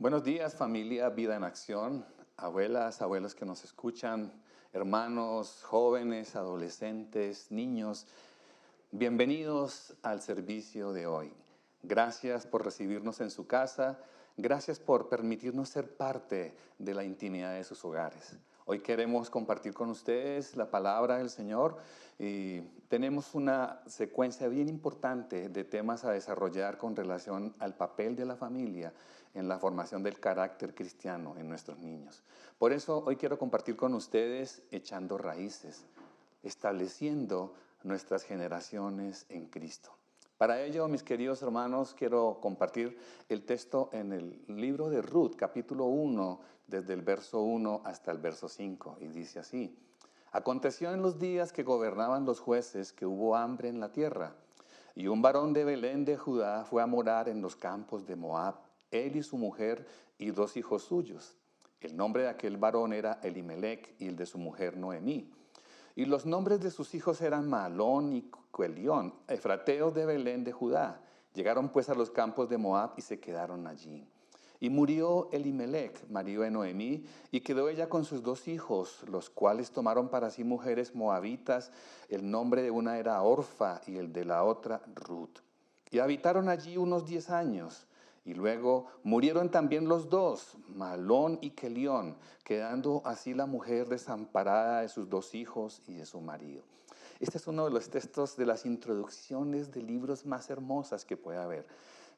Buenos días, familia Vida en Acción, abuelas, abuelos que nos escuchan, hermanos, jóvenes, adolescentes, niños. Bienvenidos al servicio de hoy. Gracias por recibirnos en su casa. Gracias por permitirnos ser parte de la intimidad de sus hogares. Hoy queremos compartir con ustedes la palabra del Señor y tenemos una secuencia bien importante de temas a desarrollar con relación al papel de la familia en la formación del carácter cristiano en nuestros niños. Por eso hoy quiero compartir con ustedes Echando Raíces, estableciendo nuestras generaciones en Cristo. Para ello, mis queridos hermanos, quiero compartir el texto en el libro de Ruth, capítulo 1, desde el verso 1 hasta el verso 5, y dice así: Aconteció en los días que gobernaban los jueces que hubo hambre en la tierra, y un varón de Belén de Judá fue a morar en los campos de Moab, él y su mujer y 2 hijos suyos. El nombre de aquel varón era Elimelec y el de su mujer Noemí. Y los nombres de sus hijos eran Mahalón y Cuelión, efrateos de Belén de Judá. Llegaron pues a los campos de Moab y se quedaron allí. Y murió Elimelec, marido de Noemí, y quedó ella con sus 2 hijos, los cuales tomaron para sí mujeres moabitas. El nombre de una era Orfa y el de la otra Ruth. Y habitaron allí unos 10 años. Y luego murieron también los 2, Mahalón y Quelión, quedando así la mujer desamparada de sus 2 hijos y de su marido. Este es uno de los textos de las introducciones de libros más hermosas que puede haber.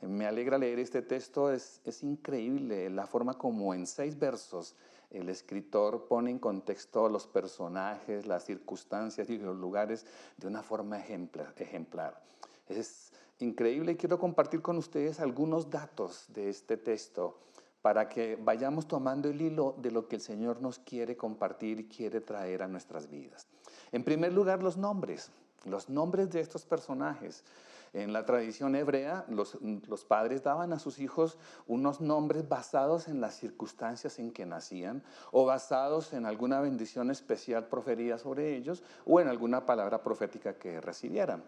Me alegra leer este texto, es increíble la forma como en 6 versos el escritor pone en contexto los personajes, las circunstancias y los lugares de una forma ejemplar. Es increíble y quiero compartir con ustedes algunos datos de este texto para que vayamos tomando el hilo de lo que el Señor nos quiere compartir y quiere traer a nuestras vidas. En primer lugar, los nombres de estos personajes. En la tradición hebrea, los padres daban a sus hijos unos nombres basados en las circunstancias en que nacían o basados en alguna bendición especial proferida sobre ellos o en alguna palabra profética que recibieran.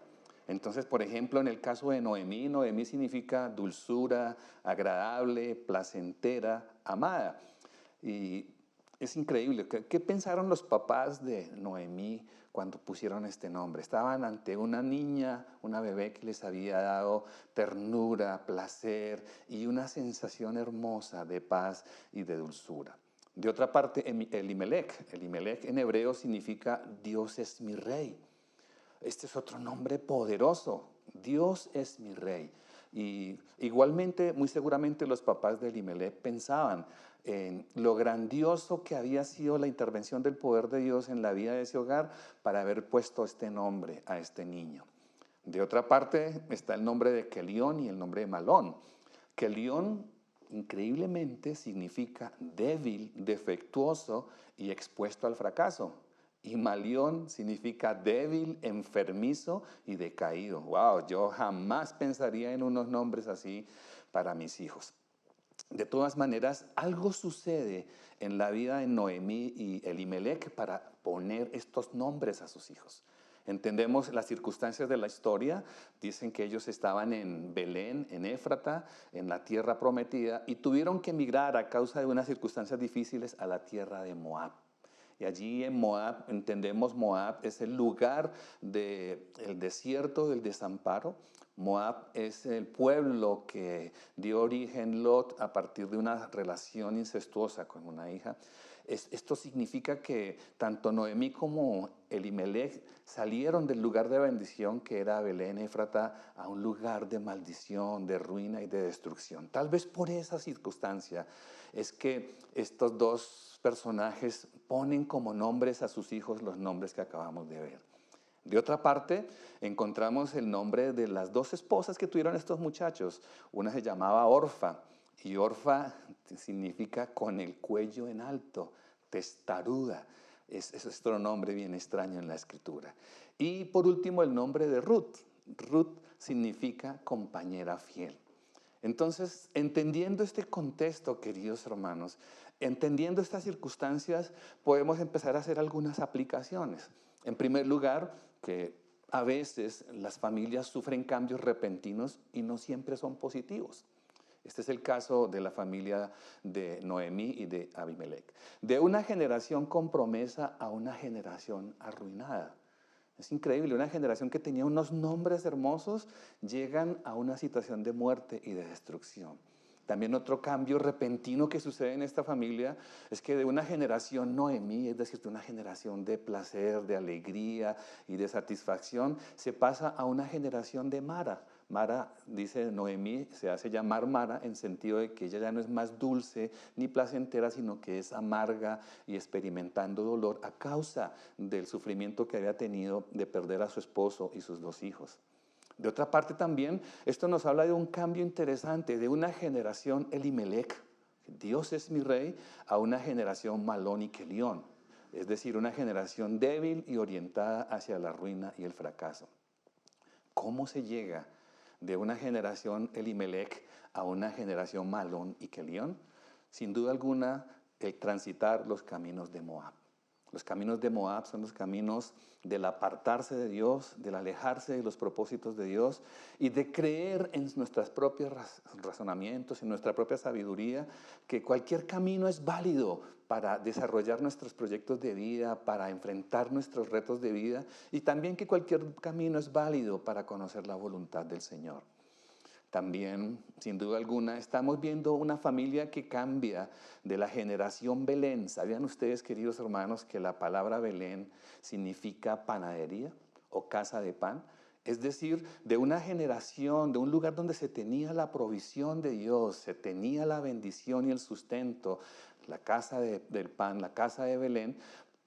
Entonces, por ejemplo, en el caso de Noemí, Noemí significa dulzura, agradable, placentera, amada. Y es increíble. ¿Qué pensaron los papás de Noemí cuando pusieron este nombre? Estaban ante una niña, una bebé que les había dado ternura, placer y una sensación hermosa de paz y de dulzura. De otra parte, Elimelec en hebreo significa Dios es mi rey. Este es otro nombre poderoso. Dios es mi rey. Y igualmente, muy seguramente los papás de Elimelec pensaban en lo grandioso que había sido la intervención del poder de Dios en la vida de ese hogar para haber puesto este nombre a este niño. De otra parte está el nombre de Quelión y el nombre de Malón. Quelión, increíblemente, significa débil, defectuoso y expuesto al fracaso. Y Malión significa débil, enfermizo y decaído. Wow, yo jamás pensaría en unos nombres así para mis hijos. De todas maneras, algo sucede en la vida de Noemí y Elimelec para poner estos nombres a sus hijos. Entendemos las circunstancias de la historia. Dicen que ellos estaban en Belén, en Éfrata, en la tierra prometida, y tuvieron que emigrar a causa de unas circunstancias difíciles a la tierra de Moab. Y allí en Moab, entendemos Moab es el lugar del desierto, del desamparo. Moab es el pueblo que dio origen Lot a partir de una relación incestuosa con una hija. Esto significa que tanto Noemí como Elimelec salieron del lugar de bendición que era Belén, Éfrata, a un lugar de maldición, de ruina y de destrucción. Tal vez por esa circunstancia es que estos 2 personajes ponen como nombres a sus hijos los nombres que acabamos de ver. De otra parte, encontramos el nombre de las 2 esposas que tuvieron estos muchachos. Una se llamaba Orfa, y Orfa significa con el cuello en alto, testaruda. Es otro nombre bien extraño en la escritura. Y por último, el nombre de Ruth. Ruth significa compañera fiel. Entonces, entendiendo este contexto, queridos hermanos, entendiendo estas circunstancias, podemos empezar a hacer algunas aplicaciones. En primer lugar, que a veces las familias sufren cambios repentinos y no siempre son positivos. Este es el caso de la familia de Noemí y de Abimelech. De una generación con promesa a una generación arruinada. Es increíble, una generación que tenía unos nombres hermosos, llegan a una situación de muerte y de destrucción. También otro cambio repentino que sucede en esta familia es que de una generación Noemí, es decir, de una generación de placer, de alegría y de satisfacción, se pasa a una generación de Mara. Mara, dice Noemí, se hace llamar Mara en sentido de que ella ya no es más dulce ni placentera, sino que es amarga y experimentando dolor a causa del sufrimiento que había tenido de perder a su esposo y sus 2 hijos. De otra parte también, esto nos habla de un cambio interesante, de una generación Elimelech, Dios es mi rey, a una generación Malón y Kelión, es decir, una generación débil y orientada hacia la ruina y el fracaso. ¿Cómo se llega de una generación Elimelech a una generación Malón y Kelión? Sin duda alguna, el transitar los caminos de Moab. Los caminos de Moab son los caminos del apartarse de Dios, del alejarse de los propósitos de Dios y de creer en nuestros propios razonamientos, en nuestra propia sabiduría, que cualquier camino es válido para desarrollar nuestros proyectos de vida, para enfrentar nuestros retos de vida y también que cualquier camino es válido para conocer la voluntad del Señor. También, sin duda alguna, estamos viendo una familia que cambia de la generación Belén. ¿Sabían ustedes, queridos hermanos, que la palabra Belén significa panadería o casa de pan? Es decir, de una generación, de un lugar donde se tenía la provisión de Dios, se tenía la bendición y el sustento, la casa del pan, la casa de Belén,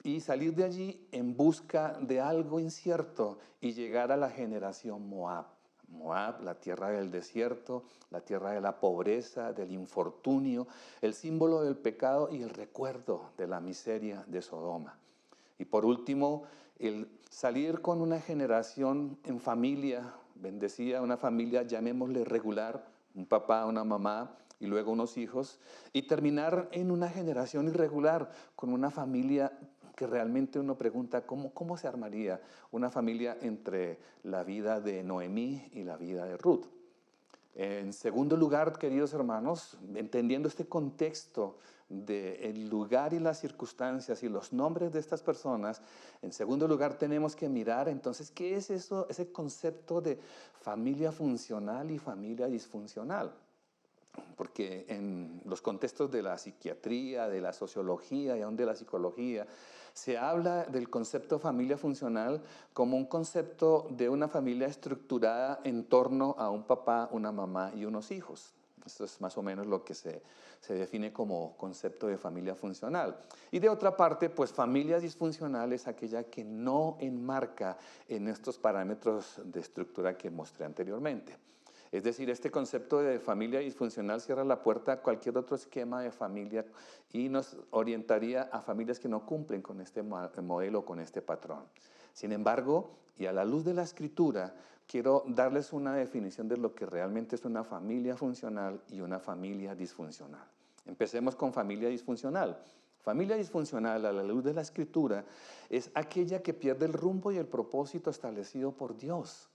y salir de allí en busca de algo incierto y llegar a la generación Moab. Moab, la tierra del desierto, la tierra de la pobreza, del infortunio, el símbolo del pecado y el recuerdo de la miseria de Sodoma. Y por último, el salir con una generación en familia, bendecida, una familia, llamémosle regular, un papá, una mamá y luego unos hijos, y terminar en una generación irregular, con una familia que realmente uno pregunta cómo se armaría una familia entre la vida de Noemí y la vida de Ruth. En segundo lugar, queridos hermanos, entendiendo este contexto del lugar y las circunstancias y los nombres de estas personas, en segundo lugar tenemos que mirar entonces qué es eso, ese concepto de familia funcional y familia disfuncional. Porque en los contextos de la psiquiatría, de la sociología y aún de la psicología, se habla del concepto familia funcional como un concepto de una familia estructurada en torno a un papá, una mamá y unos hijos. Esto es más o menos lo que se define como concepto de familia funcional. Y de otra parte, pues familia disfuncional es aquella que no enmarca en estos parámetros de estructura que mostré anteriormente. Es decir, este concepto de familia disfuncional cierra la puerta a cualquier otro esquema de familia y nos orientaría a familias que no cumplen con este modelo, con este patrón. Sin embargo, y a la luz de la Escritura, quiero darles una definición de lo que realmente es una familia funcional y una familia disfuncional. Empecemos con familia disfuncional. Familia disfuncional, a la luz de la Escritura, es aquella que pierde el rumbo y el propósito establecido por Dios.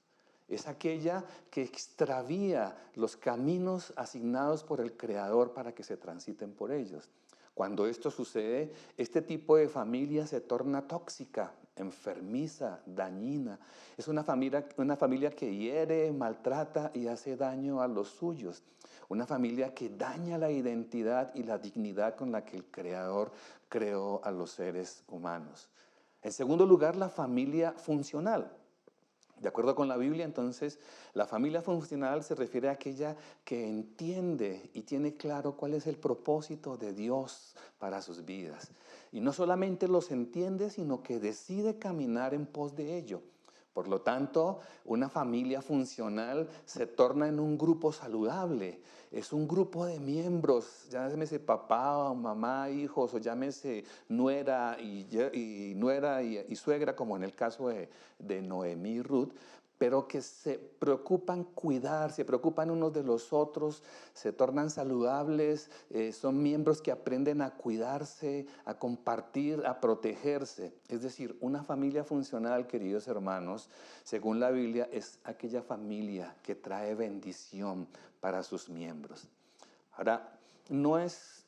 Es aquella que extravía los caminos asignados por el Creador para que se transiten por ellos. Cuando esto sucede, este tipo de familia se torna tóxica, enfermiza, dañina. Es una familia que hiere, maltrata y hace daño a los suyos. Una familia que daña la identidad y la dignidad con la que el Creador creó a los seres humanos. En segundo lugar, la familia funcional. De acuerdo con la Biblia, entonces, la familia funcional se refiere a aquella que entiende y tiene claro cuál es el propósito de Dios para sus vidas. Y no solamente los entiende, sino que decide caminar en pos de ello. Por lo tanto, una familia funcional se torna en un grupo saludable. Es un grupo de miembros, llámese papá o mamá, hijos, o llámese nuera y suegra, como en el caso de Noemí y Ruth, pero que se preocupan cuidar, se preocupan unos de los otros, se tornan saludables, son miembros que aprenden a cuidarse, a compartir, a protegerse. Es decir, una familia funcional, queridos hermanos, según la Biblia, es aquella familia que trae bendición para sus miembros. Ahora, no es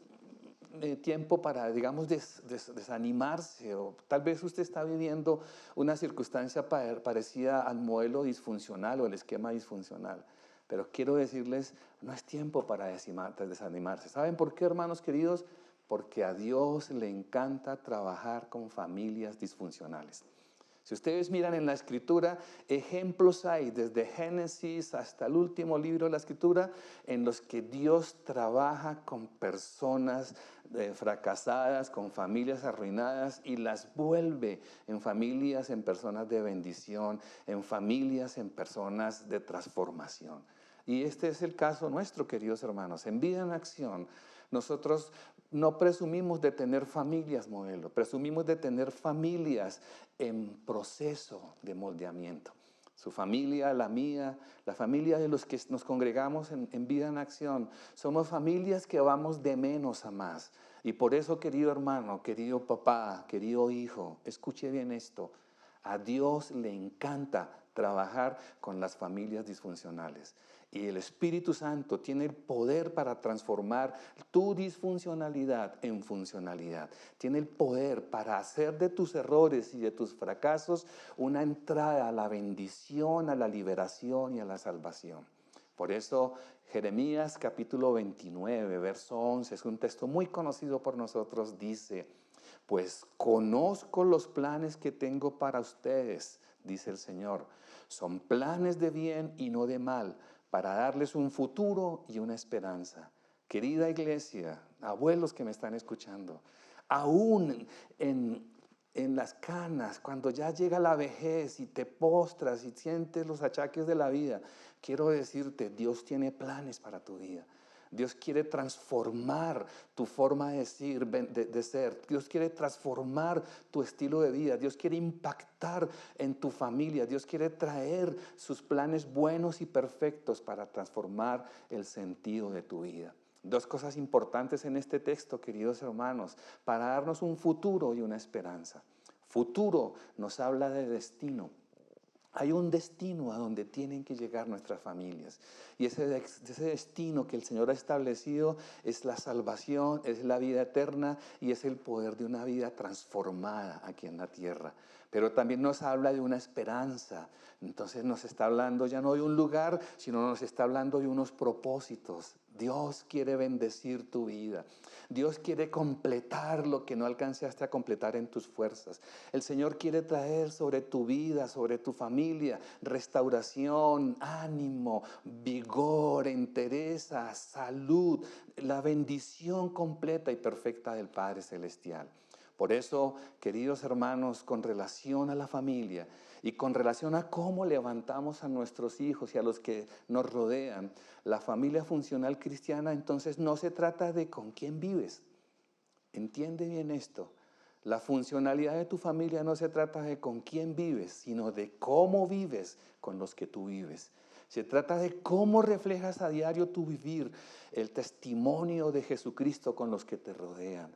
tiempo para, digamos, desanimarse, o tal vez usted está viviendo una circunstancia parecida al modelo disfuncional o el esquema disfuncional. Pero quiero decirles, no es tiempo para desanimarse. ¿Saben por qué, hermanos queridos? Porque a Dios le encanta trabajar con familias disfuncionales. Si ustedes miran en la Escritura, ejemplos hay desde Génesis hasta el último libro de la Escritura en los que Dios trabaja con personas fracasadas, con familias arruinadas y las vuelve en familias, en personas de bendición, en familias, en personas de transformación. Y este es el caso nuestro, queridos hermanos. En Vida en Acción, nosotros no presumimos de tener familias modelo, presumimos de tener familias en proceso de moldeamiento. Su familia, la mía, la familia de los que nos congregamos en Vida en Acción, somos familias que vamos de menos a más. Y por eso, querido hermano, querido papá, querido hijo, escuche bien esto. A Dios le encanta trabajar con las familias disfuncionales. Y el Espíritu Santo tiene el poder para transformar tu disfuncionalidad en funcionalidad. Tiene el poder para hacer de tus errores y de tus fracasos una entrada a la bendición, a la liberación y a la salvación. Por eso Jeremías capítulo 29, verso 11, es un texto muy conocido por nosotros, dice: pues conozco los planes que tengo para ustedes, dice el Señor. Son planes de bien y no de mal, para darles un futuro y una esperanza. Querida iglesia, abuelos que me están escuchando, aún en las canas, cuando ya llega la vejez y te postras y sientes los achaques de la vida, quiero decirte, Dios tiene planes para tu vida. Dios quiere transformar tu forma de ser. Dios quiere transformar tu estilo de vida. Dios quiere impactar en tu familia. Dios quiere traer sus planes buenos y perfectos para transformar el sentido de tu vida. Dos cosas importantes en este texto, queridos hermanos, para darnos un futuro y una esperanza. Futuro nos habla de destino. Hay un destino a donde tienen que llegar nuestras familias. Y ese destino que el Señor ha establecido es la salvación, es la vida eterna y es el poder de una vida transformada aquí en la tierra. Pero también nos habla de una esperanza. Entonces nos está hablando ya no de un lugar, sino nos está hablando de unos propósitos. Dios quiere bendecir tu vida. Dios quiere completar lo que no alcanzaste a completar en tus fuerzas. El Señor quiere traer sobre tu vida, sobre tu familia, restauración, ánimo, vigor, entereza, salud, la bendición completa y perfecta del Padre Celestial. Por eso, queridos hermanos, con relación a la familia y con relación a cómo levantamos a nuestros hijos y a los que nos rodean, la familia funcional cristiana, entonces no se trata de con quién vives. Entiende bien esto. La funcionalidad de tu familia no se trata de con quién vives, sino de cómo vives con los que tú vives. Se trata de cómo reflejas a diario tu vivir, el testimonio de Jesucristo con los que te rodean.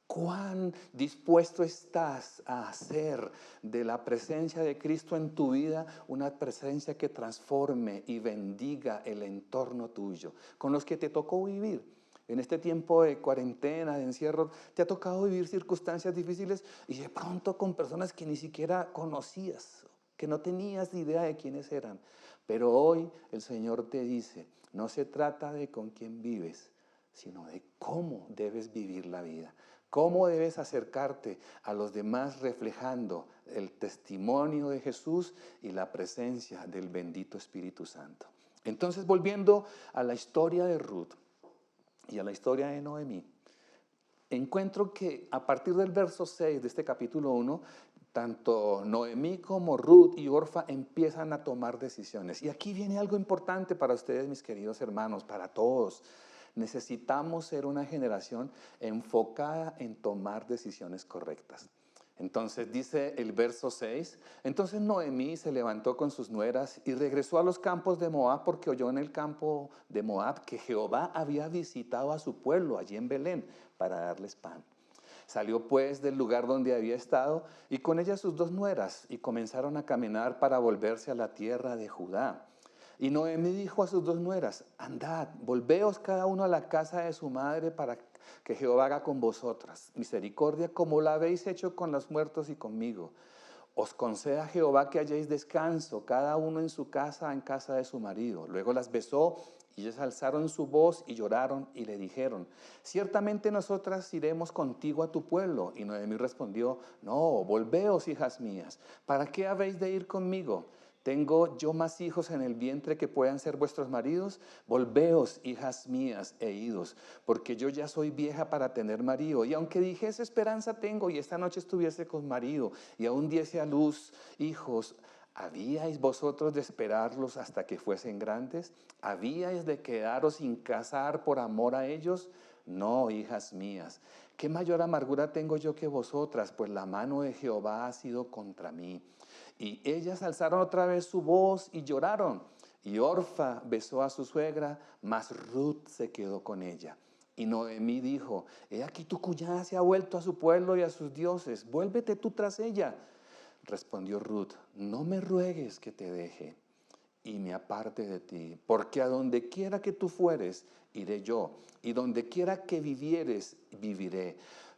¿Cuán dispuesto estás a hacer de la presencia de Cristo en tu vida una presencia que transforme y bendiga el entorno tuyo, con los que te tocó vivir? En este tiempo de cuarentena, de encierro, te ha tocado vivir circunstancias difíciles y de pronto con personas que ni siquiera conocías, que no tenías ni idea de quiénes eran. Pero hoy el Señor te dice, no se trata de con quién vives, sino de cómo debes vivir la vida. Cómo debes acercarte a los demás reflejando el testimonio de Jesús y la presencia del bendito Espíritu Santo. Entonces, volviendo a la historia de Ruth y a la historia de Noemí, encuentro que a partir del verso 6 de este capítulo 1, tanto Noemí como Ruth y Orfa empiezan a tomar decisiones. Y aquí viene algo importante para ustedes, mis queridos hermanos, para todos. Necesitamos ser una generación enfocada en tomar decisiones correctas. Entonces dice el verso 6, entonces Noemí se levantó con sus nueras y regresó a los campos de Moab porque oyó en el campo de Moab que Jehová había visitado a su pueblo allí en Belén para darles pan. Salió pues del lugar donde había estado y con ella sus dos nueras y comenzaron a caminar para volverse a la tierra de Judá. Y Noemí dijo a sus dos nueras, andad, volveos cada uno a la casa de su madre para que Jehová haga con vosotras misericordia como la habéis hecho con los muertos y conmigo. Os conceda Jehová que halléis descanso, cada uno en casa de su marido. Luego las besó y ellas alzaron su voz y lloraron y le dijeron, ciertamente nosotras iremos contigo a tu pueblo. Y Noemí respondió, no, volveos, hijas mías, ¿para qué habéis de ir conmigo? ¿Tengo yo más hijos en el vientre que puedan ser vuestros maridos? Volveos, hijas mías, e idos, porque yo ya soy vieja para tener marido. Y aunque dijese esperanza tengo y esta noche estuviese con marido y aún diese a luz hijos, ¿habíais vosotros de esperarlos hasta que fuesen grandes? ¿Habíais de quedaros sin casar por amor a ellos? No, hijas mías, ¿qué mayor amargura tengo yo que vosotras? Pues la mano de Jehová ha sido contra mí. Y ellas alzaron otra vez su voz y lloraron. Y Orfa besó a su suegra, mas Ruth se quedó con ella. Y Noemí dijo, he aquí tu cuñada se ha vuelto a su pueblo y a sus dioses, vuélvete tú tras ella. Respondió Ruth, no me ruegues que te deje y me aparte de ti, porque a donde quiera que tú fueres, iré yo, y donde quiera que vivieres, viviré.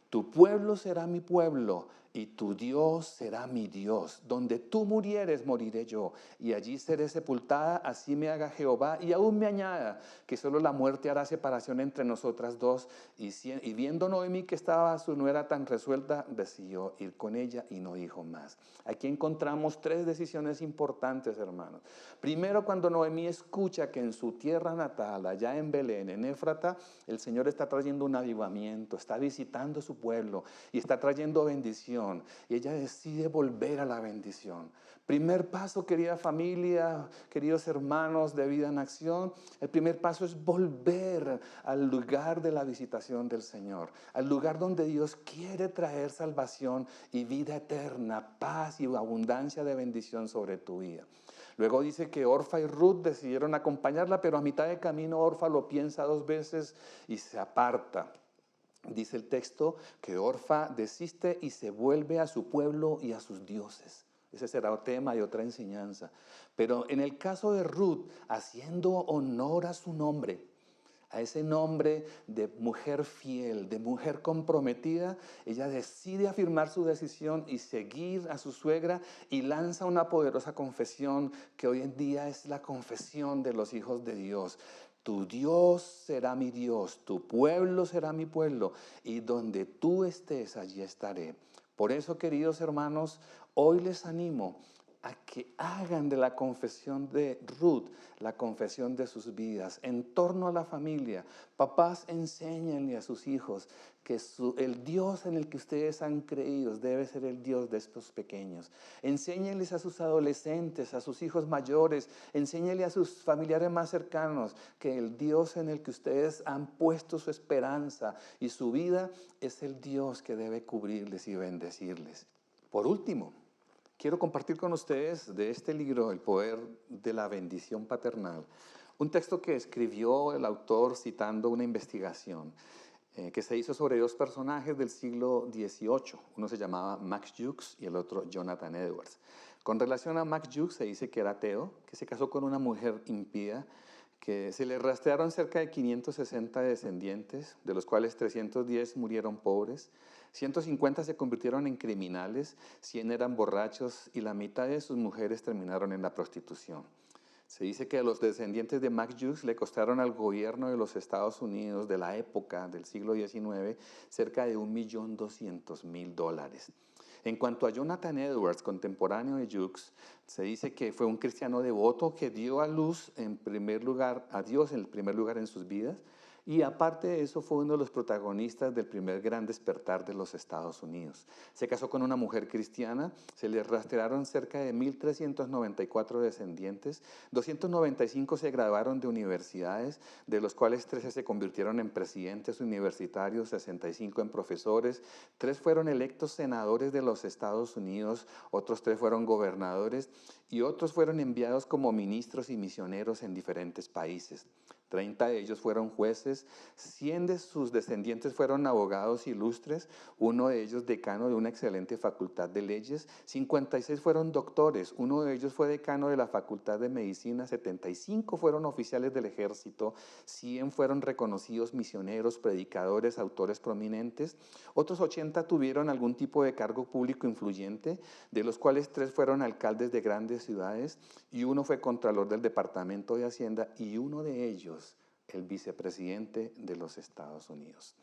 Tu pueblo será mi pueblo, y tu Dios será mi Dios. Donde tú murieres, moriré yo, y allí seré sepultada, así me haga Jehová, y aún me añada, que solo la muerte hará separación entre nosotras dos. Y viendo Noemí que estaba su nuera tan resuelta, decidió ir con ella y no dijo más. Aquí encontramos tres decisiones importantes, hermanos. Primero, cuando Noemí escucha que en su tierra natal, allá en Belén, en Éfrata, el Señor está trayendo un avivamiento, está visitando su pueblo y está trayendo bendición. Y ella decide volver a la bendición. Primer paso, querida familia, queridos hermanos de Vida en Acción, el primer paso es volver al lugar de la visitación del Señor, al lugar donde Dios quiere traer salvación y vida eterna, paz y abundancia de bendición sobre tu vida. Luego dice que Orfa y Ruth decidieron acompañarla, pero a mitad de camino Orfa lo piensa dos veces y se aparta. Dice el texto que Orfa desiste y se vuelve a su pueblo y a sus dioses. Ese será otro tema y otra enseñanza. Pero en el caso de Ruth, haciendo honor a su nombre, a ese nombre de mujer fiel, de mujer comprometida, ella decide afirmar su decisión y seguir a su suegra y lanza una poderosa confesión que hoy en día es la confesión de los hijos de Dios. Tu Dios será mi Dios, tu pueblo será mi pueblo, y donde tú estés, allí estaré. Por eso, queridos hermanos, hoy les animo a que hagan de la confesión de Ruth la confesión de sus vidas en torno a la familia. Papás, enséñenle a sus hijos que el Dios en el que ustedes han creído debe ser el Dios de estos pequeños. Enséñenles a sus adolescentes, a sus hijos mayores, enséñenle a sus familiares más cercanos que el Dios en el que ustedes han puesto su esperanza y su vida es el Dios que debe cubrirles y bendecirles. Por último, quiero compartir con ustedes de este libro, El poder de la bendición paternal, un texto que escribió el autor citando una investigación que se hizo sobre dos personajes del siglo XVIII. Uno se llamaba Max Jukes y el otro Jonathan Edwards. Con relación a Max Jukes se dice que era ateo, que se casó con una mujer impía, que se le rastrearon cerca de 560 descendientes, de los cuales 310 murieron pobres, 150 se convirtieron en criminales, 100 eran borrachos y la mitad de sus mujeres terminaron en la prostitución. Se dice que a los descendientes de Max Jukes le costaron al gobierno de los Estados Unidos de la época del siglo XIX cerca de $1.200.000. En cuanto a Jonathan Edwards, contemporáneo de Jukes, se dice que fue un cristiano devoto que dio a luz en primer lugar a Dios en el primer lugar en sus vidas, y aparte de eso fue uno de los protagonistas del primer gran despertar de los Estados Unidos. Se casó con una mujer cristiana, se le rastrearon cerca de 1.394 descendientes, 295 se graduaron de universidades, de los cuales 13 se convirtieron en presidentes universitarios, 65 en profesores, 3 fueron electos senadores de los Estados Unidos, otros 3 fueron gobernadores y otros fueron enviados como ministros y misioneros en diferentes países. 30 de ellos fueron jueces, 100 de sus descendientes fueron abogados ilustres, uno de ellos decano de una excelente facultad de leyes, 56 fueron doctores, uno de ellos fue decano de la facultad de medicina, 75 fueron oficiales del ejército, 100 fueron reconocidos misioneros, predicadores, autores prominentes, otros 80 tuvieron algún tipo de cargo público influyente, de los cuales 3 fueron alcaldes de grandes ciudades y uno fue contralor del Departamento de Hacienda y uno de ellos el vicepresidente de los Estados Unidos.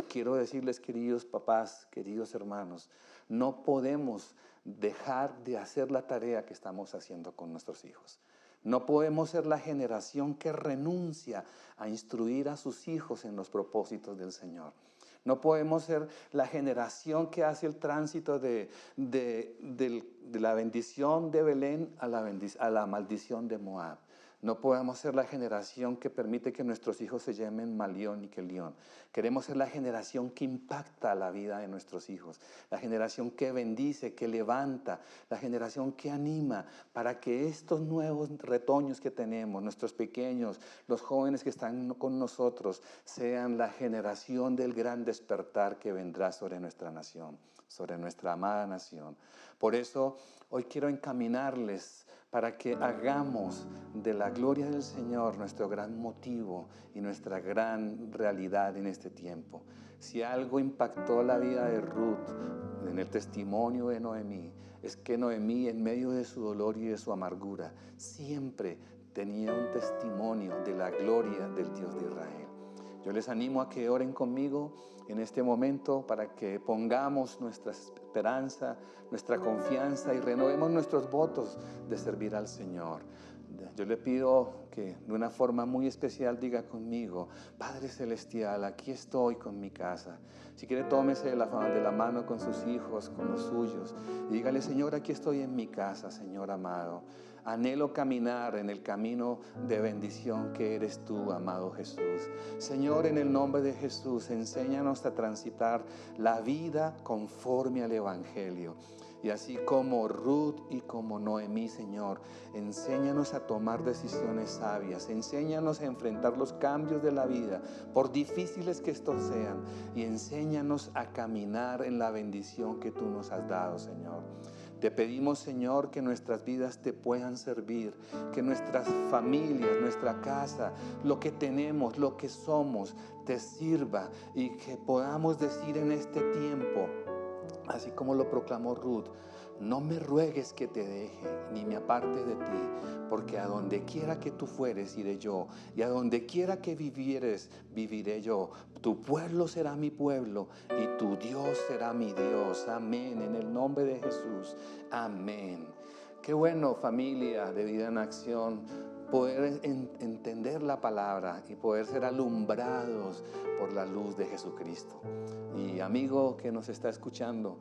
Quiero decirles, queridos papás, queridos hermanos, no podemos dejar de hacer la tarea que estamos haciendo con nuestros hijos. No podemos ser la generación que renuncia a instruir a sus hijos en los propósitos del Señor. No podemos ser la generación que hace el tránsito de la bendición de Belén a la maldición de Moab. No podemos ser la generación que permite que nuestros hijos se llamen Malión y Kelión. Queremos ser la generación que impacta la vida de nuestros hijos, la generación que bendice, que levanta, la generación que anima para que estos nuevos retoños que tenemos, nuestros pequeños, los jóvenes que están con nosotros, sean la generación del gran despertar que vendrá sobre nuestra nación, sobre nuestra amada nación. Por eso hoy quiero encaminarles para que hagamos de la gloria del Señor nuestro gran motivo y nuestra gran realidad en este tiempo. Si algo impactó la vida de Ruth en el testimonio de Noemí, es que Noemí, en medio de su dolor y de su amargura, siempre tenía un testimonio de la gloria del Dios de Israel. Yo les animo a que oren conmigo en este momento para que pongamos nuestra esperanza, nuestra confianza y renovemos nuestros votos de servir al Señor. Yo le pido que de una forma muy especial diga conmigo: Padre Celestial, aquí estoy con mi casa. Si quiere, tómese de la mano con sus hijos, con los suyos, y dígale: Señor, aquí estoy en mi casa, Señor amado. Anhelo caminar en el camino de bendición que eres tú, amado Jesús. Señor, en el nombre de Jesús, enséñanos a transitar la vida conforme al Evangelio. Y así como Ruth y como Noemí, Señor, enséñanos a tomar decisiones sabias, enséñanos a enfrentar los cambios de la vida, por difíciles que estos sean, y enséñanos a caminar en la bendición que tú nos has dado, Señor. Te pedimos, Señor, que nuestras vidas te puedan servir, que nuestras familias, nuestra casa, lo que tenemos, lo que somos, te sirva, y que podamos decir en este tiempo, así como lo proclamó Ruth: no me ruegues que te deje, ni me aparte de ti, porque a donde quiera que tú fueres, iré yo, y a donde quiera que vivieres, viviré yo. Tu pueblo será mi pueblo, y tu Dios será mi Dios. Amén, en el nombre de Jesús. Amén. Qué bueno, familia de Vida en Acción, poder entender la palabra y poder ser alumbrados por la luz de Jesucristo. Y amigo que nos está escuchando,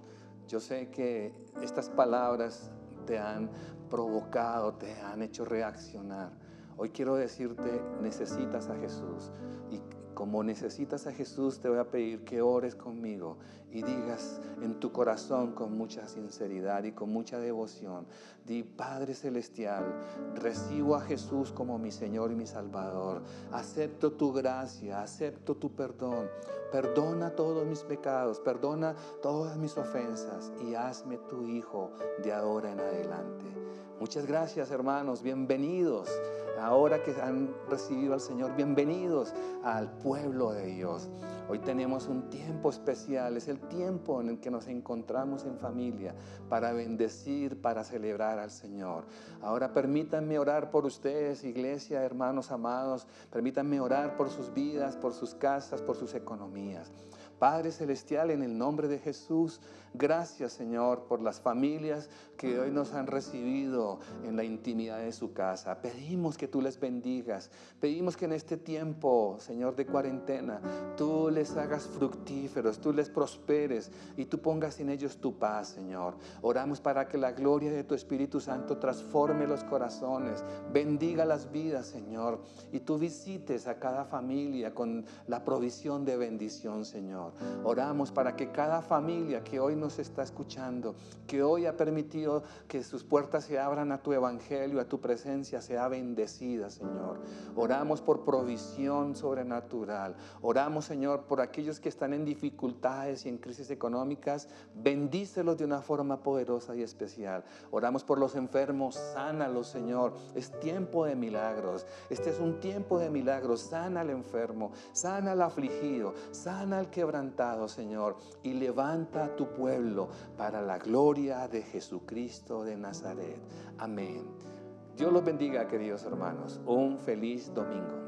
yo sé que estas palabras te han provocado, te han hecho reaccionar. Hoy quiero decirte: necesitas a Jesús. Y como necesitas a Jesús, te voy a pedir que ores conmigo y digas en tu corazón con mucha sinceridad y con mucha devoción: di: Padre Celestial, recibo a Jesús como mi Señor y mi Salvador. Acepto tu gracia, acepto tu perdón. Perdona todos mis pecados, perdona todas mis ofensas y hazme tu hijo de ahora en adelante. Muchas gracias, hermanos. Bienvenidos. Ahora que han recibido al Señor, bienvenidos al pueblo de Dios. Hoy tenemos un tiempo especial, es el tiempo en el que nos encontramos en familia para bendecir, para celebrar al Señor. Ahora permítanme orar por ustedes, iglesia, hermanos amados. Permítanme orar por sus vidas, por sus casas, por sus economías. Padre Celestial, en el nombre de Jesús, gracias, Señor, por las familias que hoy nos han recibido en la intimidad de su casa. Pedimos que tú les bendigas. Pedimos que en este tiempo, Señor, de cuarentena, tú les hagas fructíferos, tú les prosperes y tú pongas en ellos tu paz, Señor. Oramos para que la gloria de tu Espíritu Santo transforme los corazones, bendiga las vidas, Señor, y tú visites a cada familia con la provisión de bendición, Señor. Señor. Oramos para que cada familia que hoy nos está escuchando, que hoy ha permitido que sus puertas se abran a tu evangelio, a tu presencia, sea bendecida, Señor. Oramos por provisión sobrenatural. Oramos, Señor, por aquellos que están en dificultades y en crisis económicas. Bendícelos de una forma poderosa y especial. Oramos por los enfermos. Sánalos, Señor. Es tiempo de milagros. Este es un tiempo de milagros. Sana al enfermo, sana al afligido, sana al quebrantado, Señor. Y levanta a tu pueblo para la gloria de Jesucristo de Nazaret. Amén. Dios los bendiga, queridos hermanos. Un feliz domingo.